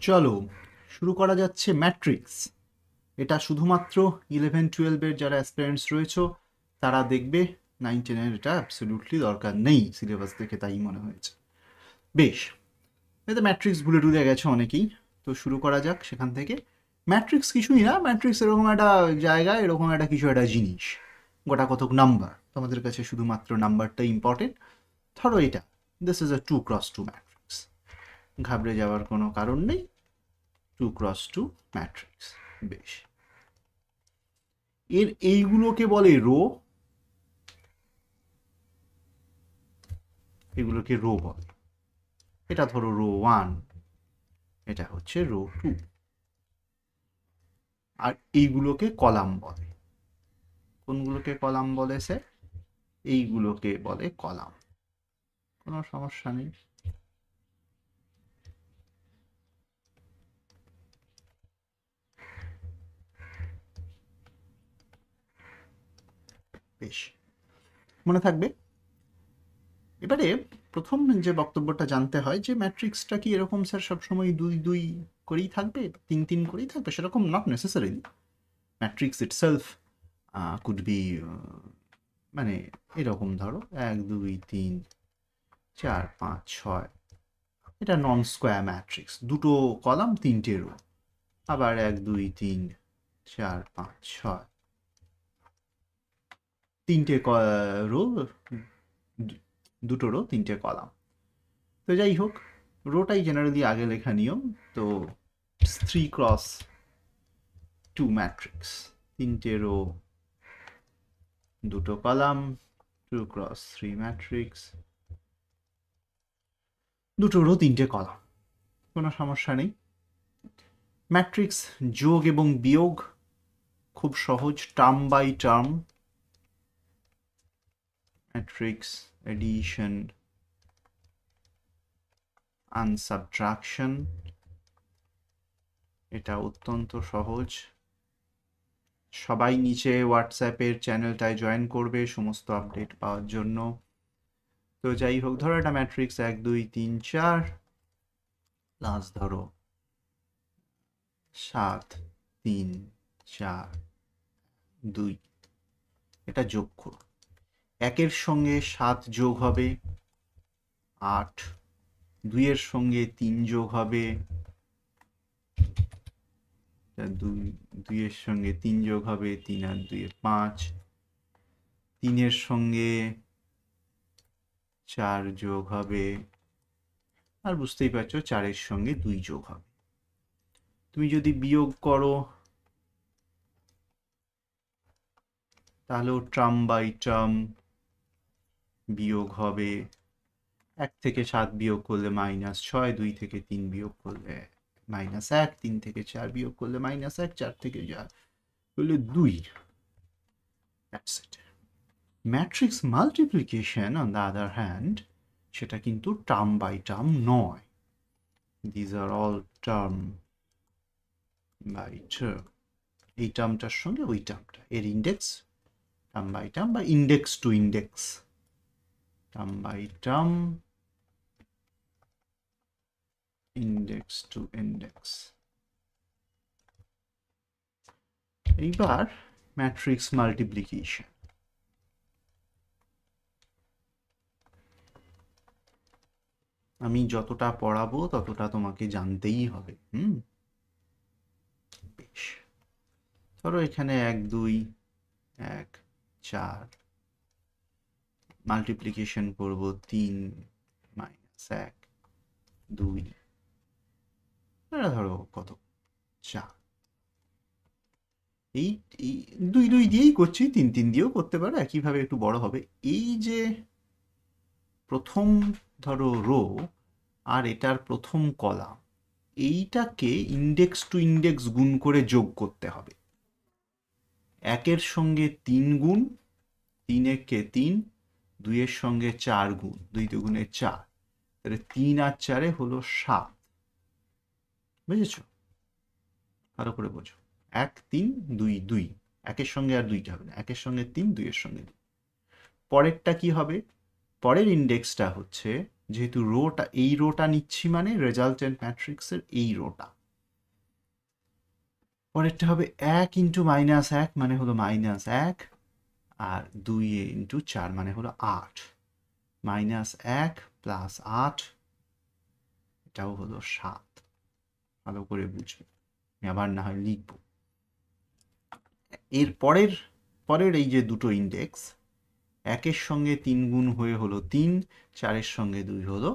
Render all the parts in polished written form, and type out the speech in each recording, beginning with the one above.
চলো শুরু করা যাচ্ছে ম্যাট্রিক্স। এটা শুধুমাত্র 11-12-এর যারা অ্যাসপিরেন্টস রয়েছে তারা দেখবে। 9-10-এর এটা অ্যাবসলিউটলি দরকার নেই, সিলেবাস দেখে তাই মনে হয়েছে। বেশ, এতে ম্যাট্রিক্স ভুলে টুলে গেছে অনেকেই, তো শুরু করা যাক সেখান থেকে। ম্যাট্রিক্স কিছুই না, ম্যাট্রিক্স এরকম একটা জায়গা, এরকম একটা কিছু একটা জিনিস, গোটা কতক নাম্বার। তোমাদের কাছে শুধুমাত্র নাম্বারটাই ইম্পর্টেন্ট। ধরো এটা, this is a 2x2 matrix. ঘাবড়ে যাওয়ার কোনো কারণ নেই, 2x2 ম্যাট্রিক্স। বেশ, এর এইগুলোকে বলে রো, এগুলোকে রো বলে। এটা ধরো রো 1, এটা হচ্ছে রো 2, আর এইগুলোকে কলাম বলে। কোনগুলোকে কলাম বলে স্যার? এইগুলোকে বলে কলাম। কোনো সমস্যা নেই। বেশ, মনে থাকবে। এবারে প্রথম যে বক্তব্যটা জানতে হয় যে ম্যাট্রিক্সটা কি এরকম স্যার সবসময় 2-2 করেই থাকবে, 3-3 করেই থাকবে? সেরকম not necessarily. Matrix itself could be, মানে এরকম ধরো 1 2 3 4 5 6, এটা নন স্কোয়ার ম্যাট্রিক্স, দুটো কলাম তিনটে রো। আবার 1 2 3 4 5 6, তিনটে রো, দুটো রো তিনটে কলাম। তো যাই হোক, রোটাই জেনারেলি আগে লেখা নিয়ম। তো 3x2 ম্যাট্রিক্স, তিনটে রো দুটো কলাম, 2x3 ম্যাট্রিক্স, দুটো রো তিনটে কলাম, কোনো সমস্যা নেই। ম্যাট্রিক্স যোগ এবং বিয়োগ খুব সহজ, term by term. Matrix addition and subtraction, এটা অত্যন্ত সহজ। সবাই নিচে হোয়াটসঅ্যাপের চ্যানেলটায় জয়েন করবে সমস্ত আপডেট পাওয়ার জন্য। তো যাই হোক, ধরো এটা ম্যাট্রিক্স 1 2 3 4, প্লাস ধরো 7 3 4 2, এটা যোগ করো। 1-এর সঙ্গে 7 যোগ হবে 8, 2-এর সঙ্গে 3 যোগ হবে, 2-এর সঙ্গে 3 যোগ হবে 3 আর 2 5, 3-এর সঙ্গে 4 যোগ হবে, আর বুঝতেই পারছো 4-এর সঙ্গে 2 যোগ হবে। তুমি যদি বিয়োগ করো তাহলেও টার্ম বাই টার্ম বিয়োগ হবে। 1 থেকে 7 বিয়োগ করলে -6, 2 থেকে 3 বিয়োগ করলে -1, 3 থেকে 4 বিয়োগ করলে -1, 4 থেকে 4 করলে 2। That's it. Matrix multiplication on the other hand, সেটা কিন্তু টার্ম বাই টার্ম নয়। These are all term by term. এই টার্মটার সঙ্গে ওই টার্মটা, এর ইন্ডেক্স টার্ম বাই টার্ম বা index to index, term by term, index to index. এইবার ম্যাট্রিক্স মাল্টিপ্লিকেশন। আমি যতটা পড়াবো ততটা তোমাকে জানতেই হবে। বেশ, ধরো এখানে 1 2 1 4, মাল্টিপ্লিকেশন করব 3 -1 2, এটা ধরো কত 4। এই 2 2 দিয়েই করছি, 3 3 দিয়েও করতে পারো, একইভাবে একটু বড় হবে। এই যে প্রথম ধরো রো আর এটার প্রথম কলাম, এইটাকে ইন্ডেক্স টু ইন্ডেক্স গুণ করে যোগ করতে হবে। 1-এর সঙ্গে 3 গুণ, 3 একে 3, 2-এর সঙ্গে 4 গুণ, 2 দুগুণে 4, তাহলে 3 আর 4 হলো 7। বুঝেছো? ভালো করে বোঝো। 1 3 2 2, 1-এর সঙ্গে আর 2টা হবে না, 1-এর সঙ্গে 3, 2-এর সঙ্গে 2। পরেরটা কি হবে? পরের ইন্ডেক্সটা হচ্ছে, যেহেতু রোটা, এই রোটা নিচ্ছি মানে রেজাল্টেন্ট ম্যাট্রিক্সের এই রোটা, পরেরটা হবে 1 ইন্টু -1 মানে হলো -1, আর 2 ইন্টু 4 মানে হলো 8, -1 প্লাস 8, এটাও হলো 7। ভালো করে বুঝবে, আমি আবার না হয় লিখব। এর পরের এই যে দুটো ইন্ডেক্স, 1-এর সঙ্গে 3 গুণ হয়ে হলো 3, 4-এর সঙ্গে 2 হলো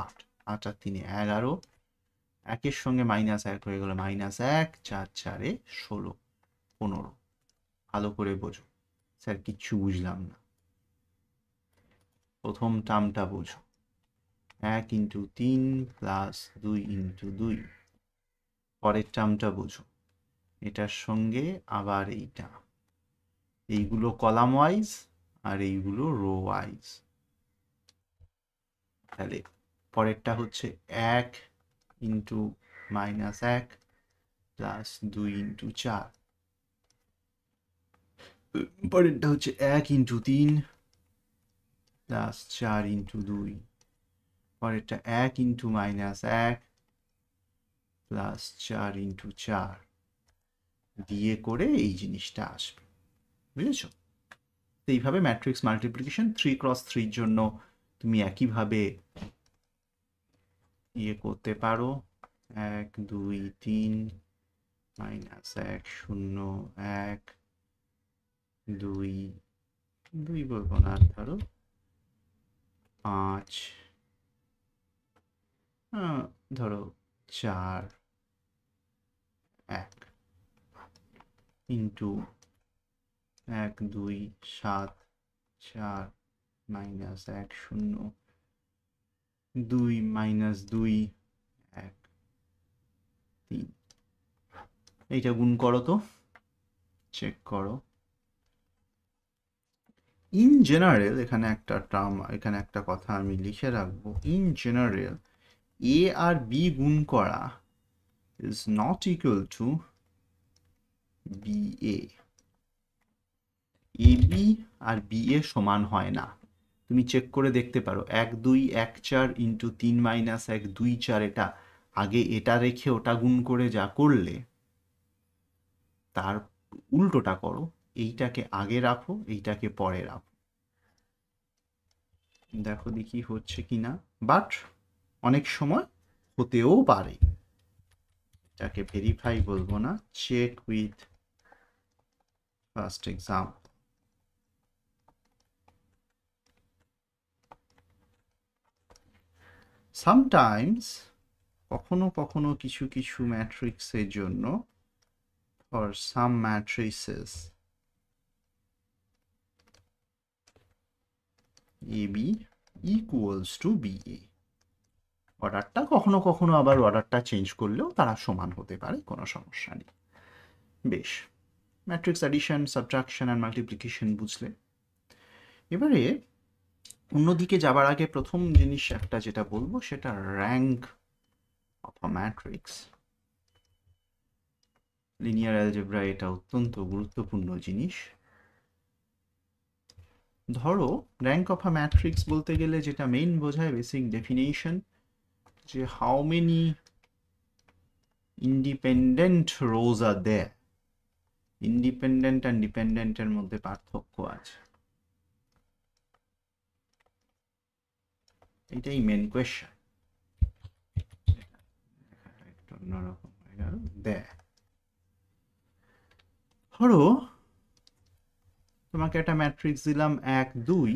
8, 8 আর 3 11, 1-এর সঙ্গে -1 হয়ে গেল -1, 4 4-এ 16, 15। ভালো করে বোঝো, স্যার কিচ্ছু বুঝলাম না। প্রথম টার্মটা বোঝো, 1 ইন্টু 3 প্লাস 2 ইন্টু 2। পরের টার্মটা বোঝো, এটার সঙ্গে আবার এইগুলো কলাম ওয়াইজ আর এইগুলো রো ওয়াইজ। তাহলে পরেরটা হচ্ছে 1 ইন্টু -1 প্লাস 2 ইন্টু 4। পরেরটা হচ্ছে 1 ইন্টু 3 প্লাস 4 ইন্টু 2। পরেরটা 1 ইন্টু -1 প্লাস 4 ইন্টু 4 দিয়ে করে এই জিনিসটা আসবে, বুঝেছো? এইভাবে ম্যাট্রিক্স মাল্টিপ্লিকেশন 3x3 জন্য তুমি একইভাবে করতে পারো। 1 2 3 -1 0 1 2 2 বলবো না, ধরো 5, ধরো 4 1 ইন্টু 1 2 7 4 -1 0 2 -2 1 3। এইটা গুণ করো তো, চেক করো। ইন জেনারেল, এখানে একটা টার্ম, এখানে একটা কথা আমি লিখে রাখবো। ইন জেনারেল এ আর বি গুণ করা is not equal to BA। AB R BA সমান হয় না। তুমি চেক করে দেখতে পারো, 1 2 1 4 ইন্টু 3 -1 2 4, এটা আগে এটা রেখে ওটা গুণ করে যা করলে তার উল্টোটা করো, এইটাকে আগে রাখো, এইটাকে পরে রাখো, দেখো দেখি হচ্ছে কিনা। বাট অনেক সময় হতেও পারে, এটাকে ভেরিফাই বলবো না, check with first example. Sometimes, কখনো কখনো কিছু কিছু ম্যাট্রিক্সের জন্য, for some matrices AB equals to BA, অর্ডারটা কখনো কখনো আবার অর্ডারটা চেঞ্জ করলেও তারা সমান হতে পারে, কোনো সমস্যা নেই। বেশ, matrix addition, subtraction and multiplication বুঝলে। এবারে অন্যদিকে যাবার আগে প্রথম জিনিস একটা যেটা বলবো সেটা rank of a matrix. Linear algebra এটা অত্যন্ত গুরুত্বপূর্ণ জিনিস। ধরো র্যাঙ্ক অফ আ ম্যাট্রিক্স বলতে গেলে যেটা মেইন বোঝায়, বেসিক ডেফিনেশন, যে how many independent rows are there. Independent and ডিপেন্ডেন্টের মধ্যে পার্থক্য আছে, এটাই মেন কোয়েশ্চেন। একটু অন্যরকম হয়ে গেল। ধরো তোমাকে একটা ম্যাট্রিক্স দিলাম 1 2,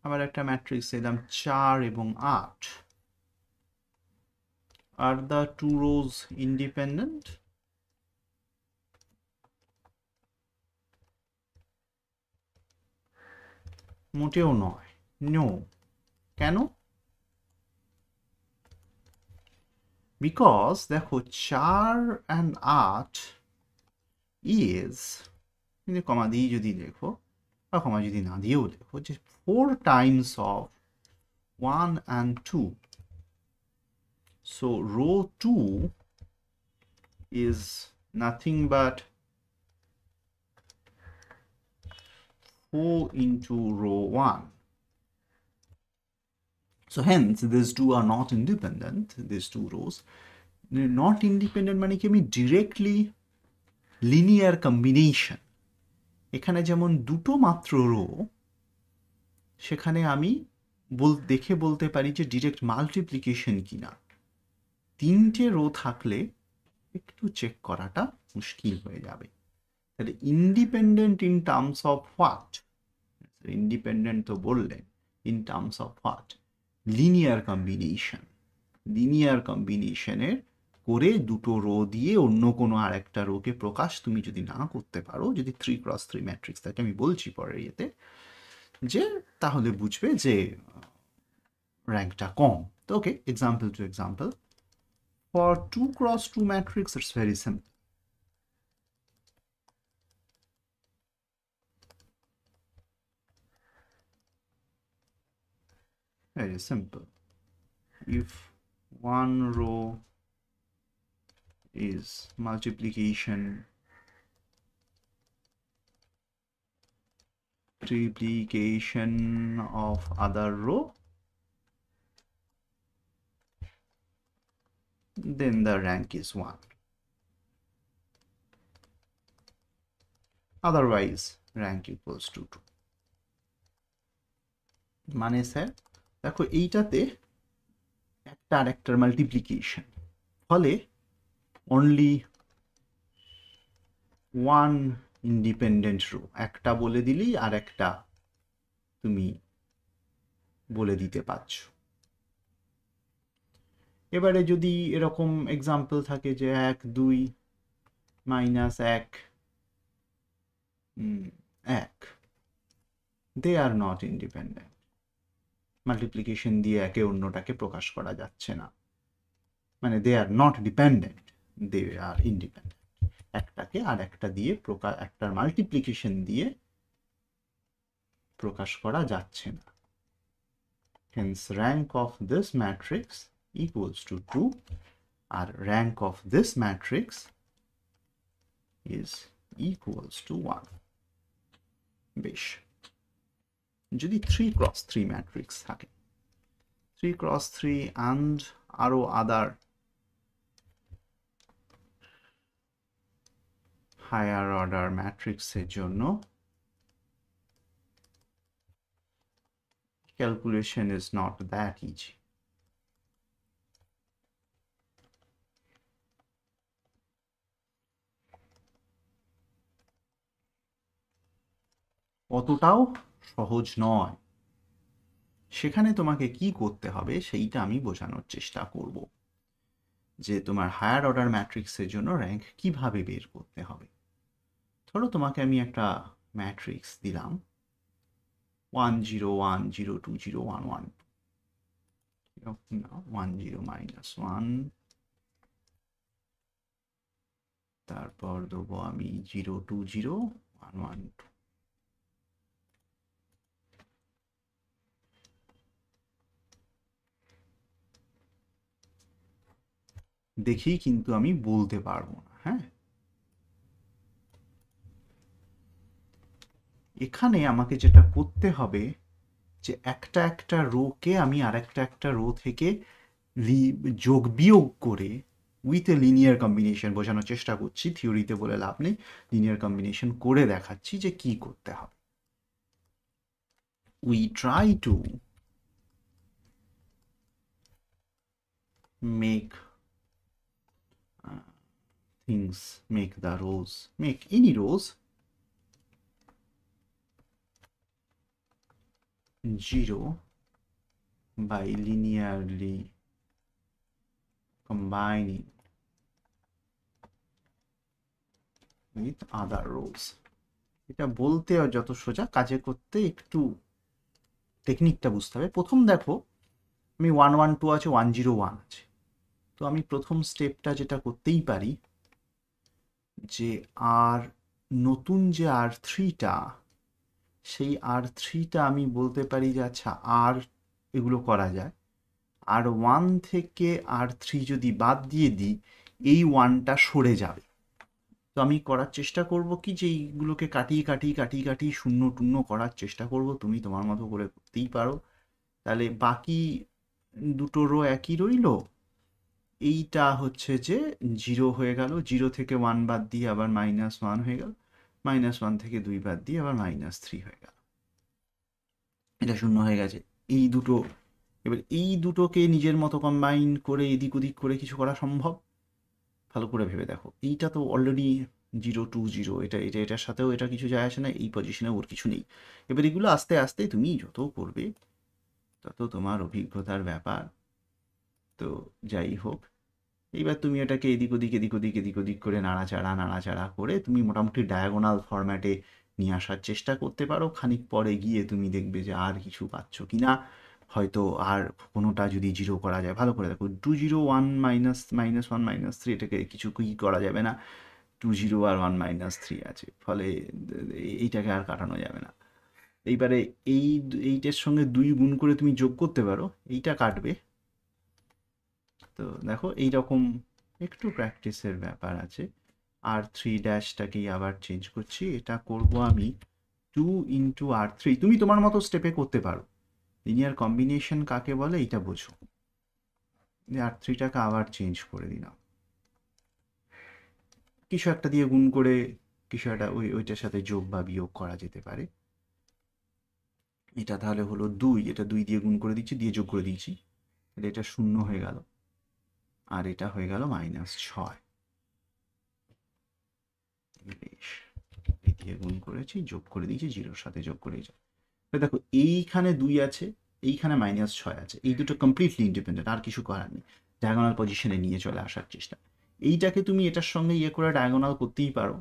আবার একটা ম্যাট্রিক্স দিলাম 4 এবং 8। আর the two rows independent? মোটেও নয়, নো। কেন? বিকজ দেখো 4 and 8 is, কমা দিয়ে যদি দেখো বা কমা যদি না দিয়েও দেখো, যে 4 times of 1 and 2. So row 2 is nothing but 4 into row 1. So hence these two are not independent, these two rows. Not independent মানে কি, আমি ডিরেক্টলি লিনিয়ার কম্বিনেশন, এখানে যেমন দুটো মাত্র রো, সেখানে আমি দেখে বলতে পারি যে ডিরেক্ট মাল্টিপ্লিকেশন কিনা। তিনটে রো থাকলে একটু চেক করাটা মুশকিল হয়ে যাবে। তাহলে independent in terms of what? Independent তো বললেন, in terms of what? Linear combination. Linear কম্বিনেশনের করে দুটো রো দিয়ে অন্য কোনো আর একটা রোকে প্রকাশ তুমি যদি না করতে পারো, যদি 3x3 ম্যাট্রিক্স থাকে, আমি বলছি পরের ইয়েতে, যে তাহলে বুঝবে যে র্যাঙ্কটা কম। তো okay, example two example, for 2x2 matrix it's very simple. Very simple. If one row is multiplication of other row, then the rank is 1. Otherwise rank equals to 2. মানে স্যার দেখো, এইটাতে একটা আর একটার মাল্টিপ্লিকেশন, ফলে অনলি ওয়ান ইন্ডিপেন্ডেন্ট রো, একটা বলে দিলেই আর একটা তুমি বলে দিতে পারছো। এবারে যদি এরকম এক্সাম্পল থাকে যে 1 2 minus 1 1, they are not independent. Multiplication দিয়ে একে অন্যটাকে প্রকাশ করা যাচ্ছে না, মানে they are not dependent, they are independent. একটাকে আর একটা দিয়ে একটার মাল্টিপ্লিকেশন দিয়ে প্রকাশ করা যাচ্ছে না। Hence rank of this matrix equals to 2, R rank of this matrix is equals to 1. বেশ, যদি 3x3 ম্যাট্রিক্স থাকে, 3x3 and আরো আদার হায়ার অর্ডার ম্যাট্রিক্সের জন্য calculation is not that easy. অতটাও সহজ নয়। সেখানে তোমাকে কি করতে হবে সেইটা আমি বোঝানোর চেষ্টা করব, যে তোমার হায়ার অর্ডার ম্যাট্রিক্সের জন্য র্যাঙ্ক কিভাবে বের করতে হবে। ধরো তোমাকে আমি একটা ম্যাট্রিক্স দিলাম 1 0 1 0 2 0 1 1 2, 1 0 minus 1, তারপর দেবো আমি 0 2 0 1 1 2। দেখেই কিন্তু আমি বলতে পারবো না। হ্যাঁ, এখানে আমাকে যেটা করতে হবে, যে একটা একটা রোকে আমি আরেকটা একটা রো থেকে যোগ বিয়োগ করে উইথ এ লিনিয়ার কম্বিনেশন বোঝানোর চেষ্টা করছি। থিওরিতে বলে লাভ নেই, লিনিয়ার কম্বিনেশন করে দেখাচ্ছি যে কি করতে হবে। We try to make things, make the rows, make any rows 0 by linearly combining with other rows. এটা বলতে যত সোজা, কাজে করতে একটু টেকনিকটা বুঝতে হবে। প্রথম দেখো, আমি 1 1 2 আছে, 1 0 1 আছে, তো আমি প্রথম স্টেপটা যেটা করতেই পারি, যে আর নতুন যে R3টা, সেই R3টা আমি বলতে পারি যে আচ্ছা আর এগুলো করা যায়, R1 থেকে R3 যদি বাদ দিয়ে দিই, এই 1টা সরে যাবে। তো আমি করার চেষ্টা করব কি, যে এইগুলোকে কাটিয়ে কাটিয়ে কাটিয়ে কাটিয়ে শূন্য টূন্য করার চেষ্টা করব। তুমি তোমার মতো করে করতেই পারো। তাহলে বাকি দুটো রো একই রইল, এইটা হচ্ছে যে 0 হয়ে গেল, 0 থেকে 1 বাদ দিয়ে আবার -1 হয়ে গেল, -1 থেকে 2 বাদ দিয়ে আবার -3 হয়ে গেল, এটা 0 হয়ে গেছে। এই দুটো, এবার এই দুটোকে নিজের মতো কম্বাইন করে এদিক ওদিক করে কিছু করা সম্ভব? ভালো করে ভেবে দেখো, এইটা তো অলরেডি 0 2 0, এটার সাথেও এটা কিছু যায় আসে না, এই পজিশনে ওর কিছু নেই। এবার এগুলো আস্তে আস্তে তুমি যত করবে তত তোমার অভিজ্ঞতার ব্যাপার। তো যাই হোক, এইবার তুমি এটাকে এদিক ওদিক করে নাড়াচাড়া করে তুমি মোটামুটি ডায়াগোনাল ফরম্যাটে নিয়ে আসার চেষ্টা করতে পারো। খানিক পরে গিয়ে তুমি দেখবে যে আর কিছু পাচ্ছ কি না, হয়তো আর কোনোটা যদি 0 করা যায়, ভালো করে দেখো, 2 0 1 -1 -3, এটাকে কিছু কি করা যাবে না, 2 0 আর 1 -3 আছে, ফলে এইটাকে আর কাটানো যাবে না। এইবারে এইটার সঙ্গে 2 গুণ করে তুমি যোগ করতে পারো, এইটা কাটবে। তো দেখো এইরকম একটু প্র্যাকটিসের ব্যাপার আছে। আর 3' আবার চেঞ্জ করছি, এটা করব আমি 2 × R3। তুমি তোমার মতো স্টেপে করতে পারো। লিনিয়ার কম্বিনেশন কাকে বলে এইটা বোঝো। R3টাকে আবার চেঞ্জ করে দিলাম, কিছু একটা দিয়ে গুণ করে কিছু একটা ওইটার সাথে যোগ বা বিয়োগ করা যেতে পারে। এটা তাহলে হলো 2, এটা 2 দিয়ে গুণ করে দিচ্ছি, দিয়ে যোগ করে দিয়েছি, এটা 0 হয়ে গেল, আর এটা হয়ে গেল -6। বেশ, এই দিয়ে গুণ করেছি, যোগ করে দিয়েছি, 0-র সাথে যোগ করে দিয়েছি। দেখো এইখানে 2 আছে, এইখানে -6 আছে, এই দুটো কমপ্লিটলি ইন্ডিপেন্ডেন্ট, আর কিছু করার নেই। ডায়াগোনাল পজিশনে নিয়ে চলে আসার চেষ্টা, এইটাকে তুমি এটার সঙ্গে করে ডায়াগোনাল করতেই পারো।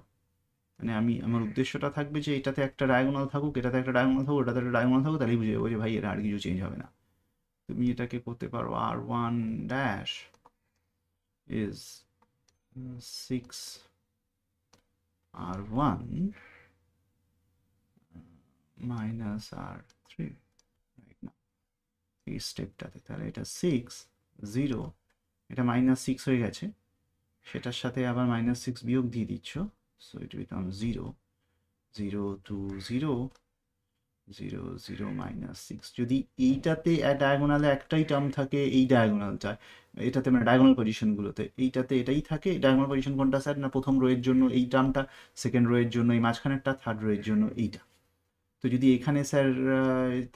মানে আমার উদ্দেশ্যটা থাকবে যে এটাতে একটা ডায়াগোনাল থাকুক, এটাতে একটা ডায়াগোনাল থাকুক, ওটাতে একটা ডায়াগোনাল থাকুক, তাহলেই বুঝে যাবো যে ভাই এটা আর কিছু চেঞ্জ হবে না। তুমি এটাকে করতে পারো R1' is 6 R1 -R3, right না, এই স্টেপটাতে, তাহলে এটা 6 0, এটা -6 হয়ে গেছে, সেটার সাথে আবার -6 বিয়োগ দিয়ে দিচ্ছ, সো ইট বিকাম 0 0 2 0 0 0 -6। যদি এইটাতে ডায়াগোনালে একটাই টার্ম থাকে, এই ডায়াগোনালটা এটাতে মানে ডায়াগোনাল পজিশনগুলোতে এইটাতে এটাই থাকে, ডায়াগোনাল পজিশন কোনটা স্যার, না প্রথম রোয়ের জন্য এই টার্মটা, সেকেন্ড রোয়ের জন্য এই মাঝখানেরটা, থার্ড রোয়ের জন্য এইটা। তো যদি এখানে স্যার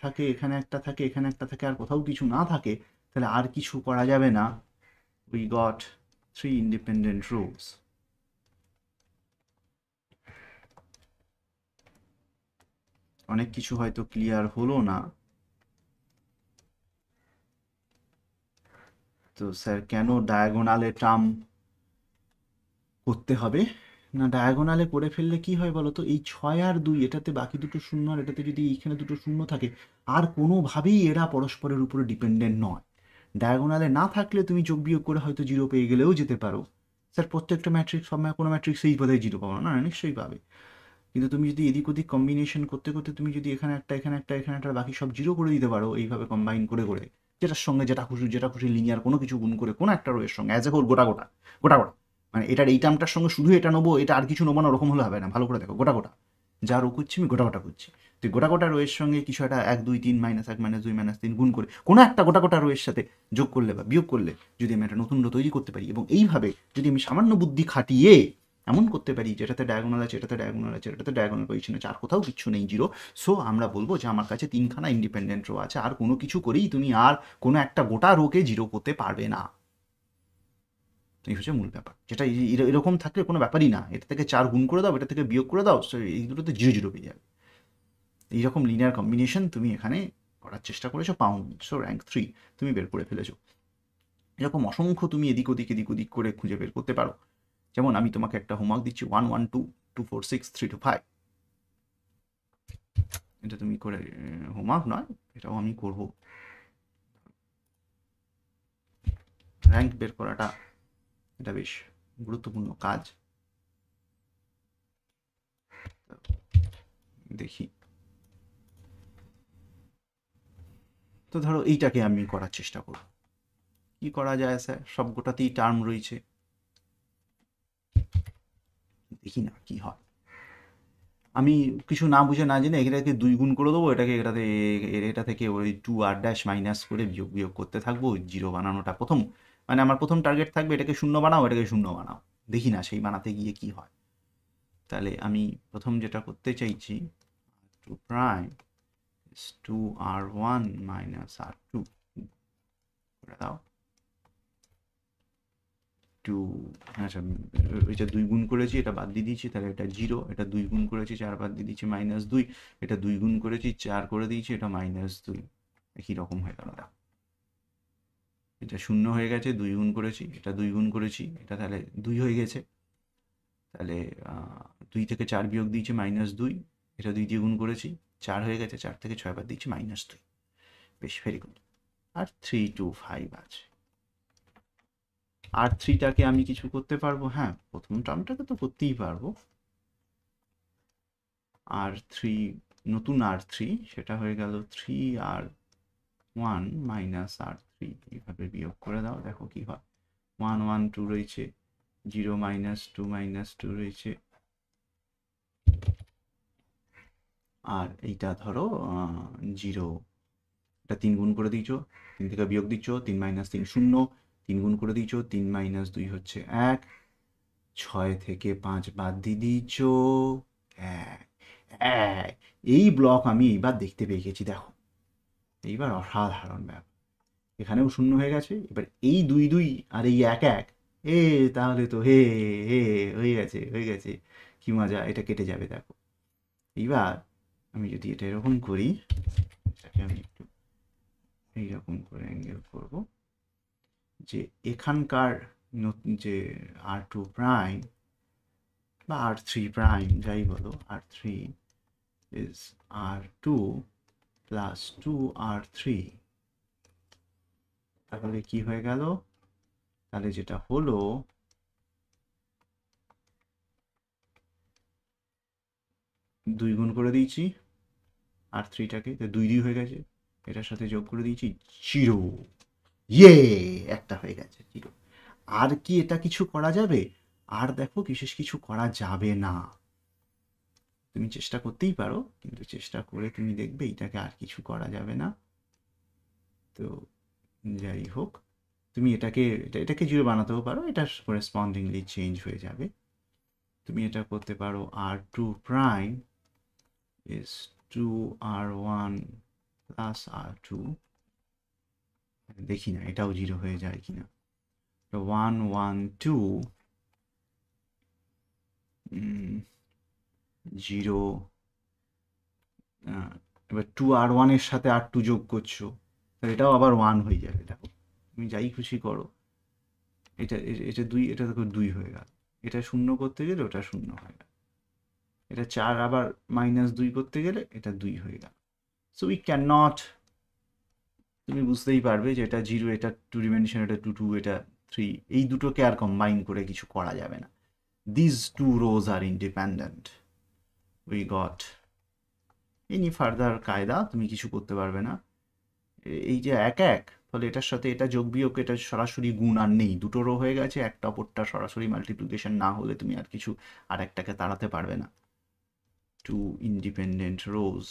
থাকে, এখানে একটা থাকে, এখানে একটা থাকে, আর কোথাও কিছু না থাকে, তাহলে আর কিছু করা যাবে না। We got 3 independent rows. অনেক কিছু হয়তো ক্লিয়ার হলো না। তো স্যার কেন ডায়াগোনালে টার্ম করতে হবে না, ডায়াগোনালে করে ফেললে কি হয় বলো তো, এই 6 আর 2, এটাতে বাকি দুটো শূন্য, আর এটাতে যদি এইখানে দুটো শূন্য থাকে, আর কোনোভাবেই এরা পরস্পরের উপরে ডিপেন্ডেন্ট নয়। ডায়াগোনালে না থাকলে তুমি যোগ বিয়োগ করে হয়তো 0 পেয়ে গেলেও যেতে পারো। স্যার প্রত্যেকটা ম্যাট্রিক্স সব কোনো ম্যাট্রিক্স এই পদে 0 পাবো না, নিশ্চয়ই পাবে। কিন্তু তুমি যদি এদিক ওদিক কম্বিনেশন করতে করতে তুমি যদি এখানে একটা এখানে একটা এখানে একটা বাকি সব 0 করে দিতে পারো, এইভাবে কম্বাইন করে করে, যেটার সঙ্গে যেটা খুশি লিনিয়ার কোনো কিছু গুণ করে কোনো একটা রোয়ের সঙ্গে অ্যাজ এ হোল গোটা গোটা গোটা গোটা, মানে এটার এই টার্মটার সঙ্গে শুধু এটা নেবো, এটা আর কিছু নেবো না, ওরকম হলে হবে না। ভালো করে দেখো, গোটা গোটা যা রো করছি আমি গোটা গোটা করছি। তো গোটা গোটা রোয়ের সঙ্গে কিছু একটা 1 2 3 -1 -2 -3 গুণ করে কোনো একটা গোটা গোটা রোয়ের সাথে যোগ করলে বা বিয়োগ করলে যদি আমি একটা নতুন রো তৈরি করতে পারি, এবং এইভাবে যদি আমি সামান্য বুদ্ধি খাটিয়ে এমন করতে পারি যেটাতে ডায়াগোনাল আছে, এটাতে ডায়াগোনাল আছে, এটাতে ডায়াগোনাল পজিশন আছে, আর কোথাও কিছু নেই 0, সো আমরা বলবো যে আমার কাছে 3খানা ইন্ডিপেন্ডেন্ট রো আছে, আর কোনো কিছু করেই তুমি আর কোনো একটা গোটা রোকে 0 করতে পারবে না। এই হচ্ছে মূল ব্যাপার, যেটা এরকম থাকলে কোনো ব্যাপারই না, এটা থেকে 4 গুণ করে দাও, এটা থেকে বিয়োগ করে দাও, সো এই দুটোতে 0 0 পেয়ে যাবে। এইরকম লিনিয়ার কম্বিনেশন তুমি এখানে করার চেষ্টা করেছো, পাউন্ড, সো র্যাঙ্ক 3 তুমি বের করে ফেলেছো। এরকম অসংখ্য তুমি এদিক ওদিক করে খুঁজে বের করতে পারো। যেমন আমি তোমাকে একটা হোমওয়ার্ক দিচ্ছি 1 1 2 2 4 6 3 2 5, এটা তুমি করে, হোমওয়ার্ক নয়, এটাও আমি করব। র্যাঙ্ক বের করাটা এটা বেশ গুরুত্বপূর্ণ কাজ। দেখি, তো ধরো এইটাকে আমি করার চেষ্টা করব। কি করা যায় স্যার, সব গোটাতেই টার্ম রয়েছে, দেখি না কি হয়। আমি কিছু না বুঝে না জেনে এটাকে 2 গুণ করে দেবো, এটা থেকে ওই 2R' মাইনাস করে বিয়োগ করতে থাকবো, 0 বানানোটা প্রথম, মানে আমার প্রথম টার্গেট থাকবে এটাকে 0 বানাও, এটাকে 0 বানাও, দেখি না সেই বানাতে গিয়ে কি হয়। তাহলে আমি প্রথম যেটা করতে চাইছি, r2 prime is 2r1 minus r2 করে দাও। 2, আচ্ছা এটা 2 গুণ করেছি, এটা বাদ দিয়ে দিয়েছি, তাহলে এটা 0, এটা 2 গুণ করেছি 4 বাদ দিয়ে দিয়েছি -2, এটা 2 গুণ করেছি 4 করে দিয়েছি, এটা -2, একই রকম হয়ে গেল। দেখো এটা 0 হয়ে গেছে, 2 গুণ করেছি, এটা 2 গুণ করেছি, এটা তাহলে 2 হয়ে গেছে। তাহলে 2 থেকে 4 বিয়োগ দিয়েছি -2, এটা 2 দিয়ে গুণ করেছি, 4 হয়ে গেছে, 4 থেকে 6 বাদ দিয়েছি -2। বেশ, ভেরি গুড। আর 3 2 5 আছে। আর 3টাকে আমি কিছু করতে পারবো? হ্যাঁ, প্রথম টার্মটাকে তো করতেই পারবো। r3, নতুন r3, সেটা হয়ে গেল 3r1 মাইনাস r3, এইভাবে বিয়োগ করে দাও, দেখো কি হয়। 1 1 2 রয়েছে, 0 -2 রয়েছে, আর এইটা ধরো 0, এটা 3 গুণ করে দিয়েছো, 3 থেকে বিয়োগ দিচ্ছ, 3 - 3 0, 3 গুণ করে দিয়েছো, 3 - 2 হচ্ছে 1, 6 থেকে 5 বাদ দিয়ে দিয়েছ 1, 1। এই ব্লক আমি এইবার দেখতে পেয়ে গেছি, দেখো এইবার অসাধারণ ব্যাপার, এখানেও 0 হয়ে গেছে, এবার এই 2 2 আর এই 1 1, তাহলে তো হে হে হয়ে গেছে, হয়ে গেছে, কি মজা, এটা কেটে যাবে। দেখো এইবার আমি যদি এটা এরকম করি, এটাকে আমি একটু এইরকম করে অ্যাঙ্গেল করব, যে এখানকার যে r2 প্রাইম বা r3 প্রাইম যাই বলো, r3 is r2 plus 2r3, তাহলে কি হয়ে গেল? তাহলে যেটা হলো, দুই গুণ করে দিয়েছি r3টাকে, 2 2 হয়ে গেছে, এটার সাথে যোগ করে দিয়েছি 0, ইয়ে, একটা হয়ে গেছে 0। আর কি এটা কিছু করা যাবে? আর দেখো বিশেষ কিছু করা যাবে না। তুমি চেষ্টা করতেই পারো, কিন্তু চেষ্টা করে তুমি দেখবে এটাকে আর কিছু করা যাবে না। তো যাই হোক, তুমি এটাকে 0 বানাতেও পারো, এটা করেসপন্ডিংলি চেঞ্জ হয়ে যাবে। তুমি এটা করতে পারো, r2 prime is 2r1 plus r2, দেখি না এটাও 0 হয়ে যায় কিনা। 1 1 2, 0, এবার 2r1 এর সাথে r2 যোগ করছো, এটাও আবার 1 হয়ে যাবে। দেখো তুমি যাই খুশি করো, এটা এটা 2, এটা দেখো 2 হয়ে গেল, এটা 0 করতে গেলে ওটা 0 হয়ে গেল, এটা 4 আবার -2 করতে গেলে এটা 2 হয়ে গেল। সো উই ক্যান নট, তুমি বুঝতেই পারবে যে এটা 0, এটা 2 ডিমেনশন, এটা 2 2, এটা 3, এই দুটোকে আর কম্বাইন করে কিছু করা যাবে না। This two rows are independent, we got any further কায়দা তুমি কিছু করতে পারবে না। এই যে 1 1, ফলে এটার সাথে এটা যোগ বিয়োগ, এটা সরাসরি গুণ আর নেই, দুটো রো হয়ে গেছে, একটা অপরটা সরাসরি মাল্টিপ্লিকেশন না হলে তুমি আর কিছু আর একটাকে তাড়াতে পারবে না। Two independent rose,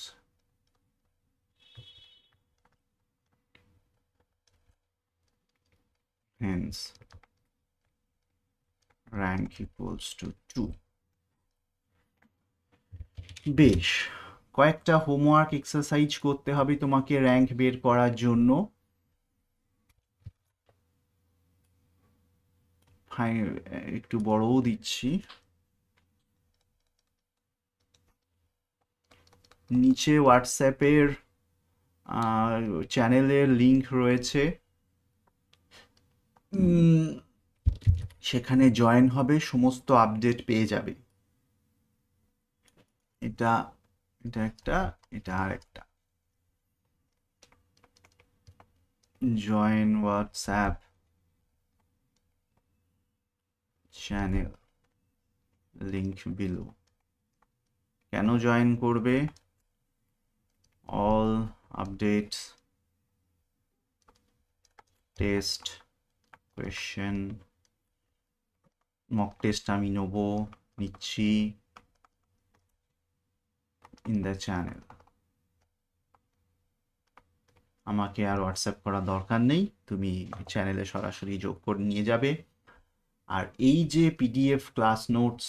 hence rank equals to 2. বেশ, কয়েকটা হোমওয়ার্ক এক্সারসাইজ করতে হবে তোমাকে র্যাঙ্ক বের করার জন্য। একটু বড়ও দিচ্ছি, নিচে হোয়াটসঅ্যাপের চ্যানেলের লিংক রয়েছে, সেখানে জয়েন হবে, সমস্ত আপডেট পেয়ে যাবে। এটা এটা একটা, এটা আর একটা, join WhatsApp channel, link below. কেন জয়েন করবে? All updates, test, question, mock test আমি নিচ্ছি in the channel. আমাকে আর হোয়াটসঅ্যাপ করার দরকার নেই, তুমি চ্যানেলে সরাসরি যোগ করে নিয়ে যাবে। আর এই যে পিডিএফ ক্লাস নোটস,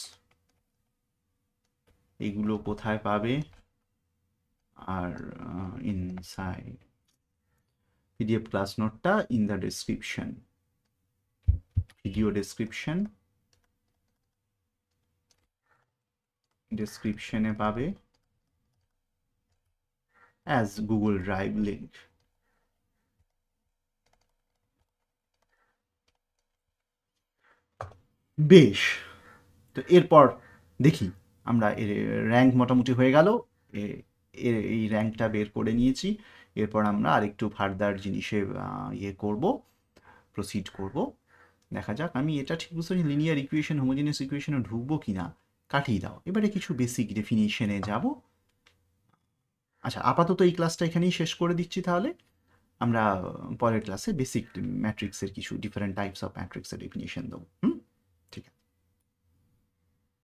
এগুলো কোথায় পাবে? আর ইনসাইড পিডিএফ ক্লাস নোটটা ইন দ্য ডেসক্রিপশন, ভিডিও ডেসক্রিপশনে পাবে অ্যাজ গুগল ড্রাইভ লিঙ্ক। বেশ, তো এরপর দেখি আমরা এর র্যাঙ্ক মোটামুটি হয়ে গেল, এই র্যাঙ্কটা বের করে নিয়েছি। এরপর আমরা আরেকটু ফার্দার জিনিসে ইয়ে করব, প্রসিড করব। দেখা যাক। আমি এটা ঠিক বুঝতে পারছি লিনিয়ার ইকুয়েশন হোমোজেনিয়াস ইকুয়েশনে ঢুকবো কি না, কাটিয়ে দাও। এবারে কিছু বেসিক ডেফিনিশনে যাব। আচ্ছা, আপাতত এই ক্লাসটা এখানেই শেষ করে দিচ্ছি। তাহলে আমরা পরের ক্লাসে বেসিক ম্যাট্রিক্সের কিছু ডিফারেন্ট টাইপস অফ ম্যাট্রিক্সের ডেফিনিশন দেবো।